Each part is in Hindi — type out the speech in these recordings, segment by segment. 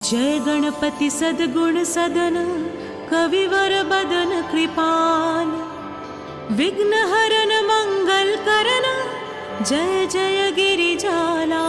जय गणपति सद्गुण सदन कविवर बदन कृपाल विघ्न हरन मंगल करन जय जय गिरिजाला।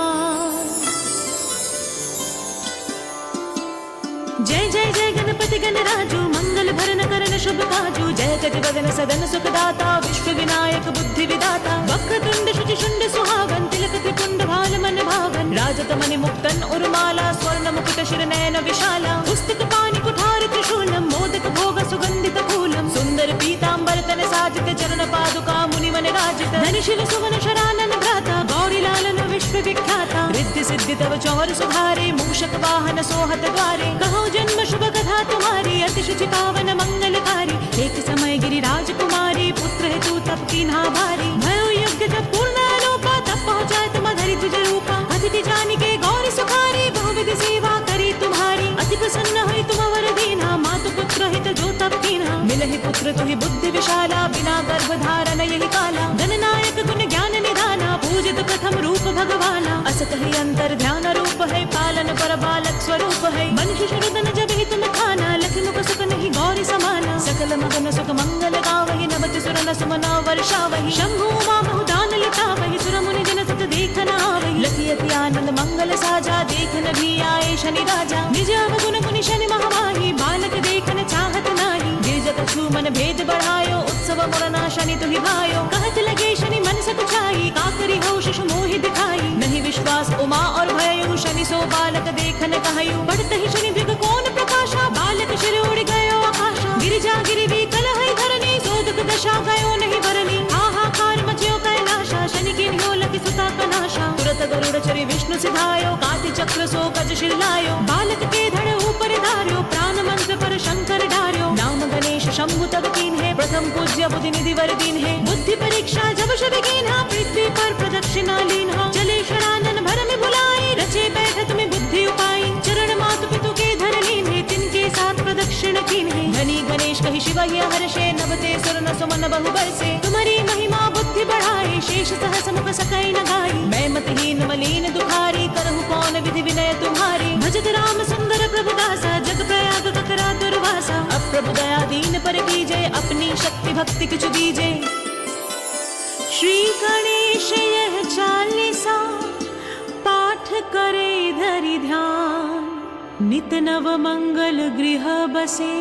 जय जय जय गणपति गणराजू मंगल भरन करन शुभ काजू। जय गज गगन सदन सुखदाता विश्व विनायक बुद्धि विदाता। वक्रतुंड शुचि शुंड सुहावन तिलक त्रिपुंड भाल मन भावन। राजत मणि मुक्तन उर्माला स्वर्ण मुकुट शिर नयन विशाला। पुस्तक पाणि कुठार त्रिशूलम मोदक भोग सुगंधित फूलम। सुंदर पीतांबर तन साजित चरण पादुका मुनिवन राजित। धन शिव सुवन शरानन भ्राता गौरी लालन विश्व विख्याता। रिद्धि सिद्धि तव चौर सुधारे मूषक वाहन सोहत द्वारे। कहो जन्म शुभ कथा तुम्हारी अति शुचि पावन मंगलकारी। एक समय गिरिराज कुमारी पुत्र हेतु तप कीन्हा भारी। भयो यज्ञ जब पूर्ण अलोका तब पहुँचाए तुम धरि तुझ रूपा। अतिथि जानिके गौरी सुखारी बहुविधि सेवा करी तुम्हारी। अति प्रसन्न हुई तुम वर दीना मातु पुत्र हित जो तप कीन्हा। मिलहि पुत्र तुहि बुद्धि विशाला बिना गर्भ धारण यही काला। गणनायक गुण ज्ञान निधाना पूजित प्रथम रूप भगवाना। असत ही अंतर ध्यान रूप है पालन पर बालक स्वरूप है। मनुष्य शरदन जब ही तुम खाना लखि मुख सुख नहीं गौरी समाना। सकल मगन सुख मंगल गावहि नवति सुर न सुमना वर्षावहि। शंभु उमा बहुदान लिटावहि सुर मुनि जन सत देखन आवहि। लखि अति आनंद मंगल साजा देखन भी आए शनि राजा। निज अवगुण गुनि शनि महामाही बालक देखन चाहत नाही। गिरजत छू मन भेद बढ़ायो उत्सव मुरना शनि तुहि भायो। कहत लगे शनि मन सकुचाई काकरि हो शिशु मोहि दिखाई। नहीं विश्वास उमा और भयउ शनि सो बालक देखन कहयु। बढ़त ही शनि दिग कौन प्रकाशा बालक शिर उड़ गयो आकाशा। गिरिजा गिरिवी कलहै धरनी सो दुख दशा गयो नहीं भरनी। हाहाकार मचयो कैलाशा शनि किन्ह्यो लखि सुता कनाशा। तुरत गरुड़ चरि विष्णु सिधायो काटि चक्र सो गज शिर लायो। बालक के धड़ ऊपर धार्यो प्राण मंत्र पर शंकर डार्यो। नाम गणेश शंभु तब कीन्हे प्रथम पूज्य बुद्धि निधि वर दीन्हे। बुद्धि परीक्षा जब शब कीन्हा पृथ्वी पर प्रदक्षिणा लीन्हा। चले शरानन भर में बुलाई रचे बैठत में बुद्धि उपाई। चरण मातु पितु के धर लीन्हे तिनके साथ प्रदक्षिण कीन्हे। धनी गणेश कहि शिव ही हर्षे नवते सुर न सुमन बहु बरसे। तुम्हारी महिमा बुद्धि बढ़ाए शेष सहस मुख सकई न गाई। मैं मतहीन मलीन दुखारी करहु कौन विधि विनय तुम्हारी। भजत राम सुंदर प्रभु दासा जग प्रयाग ककरा दुर्वासा। अब प्रभु दया दीन पर कीजय अपनी शक्ति भक्ति किछु दीजय। श्री गणेश यह चालीसा पाठ करे धरि ध्यान। नित नव मंगल गृह बसे।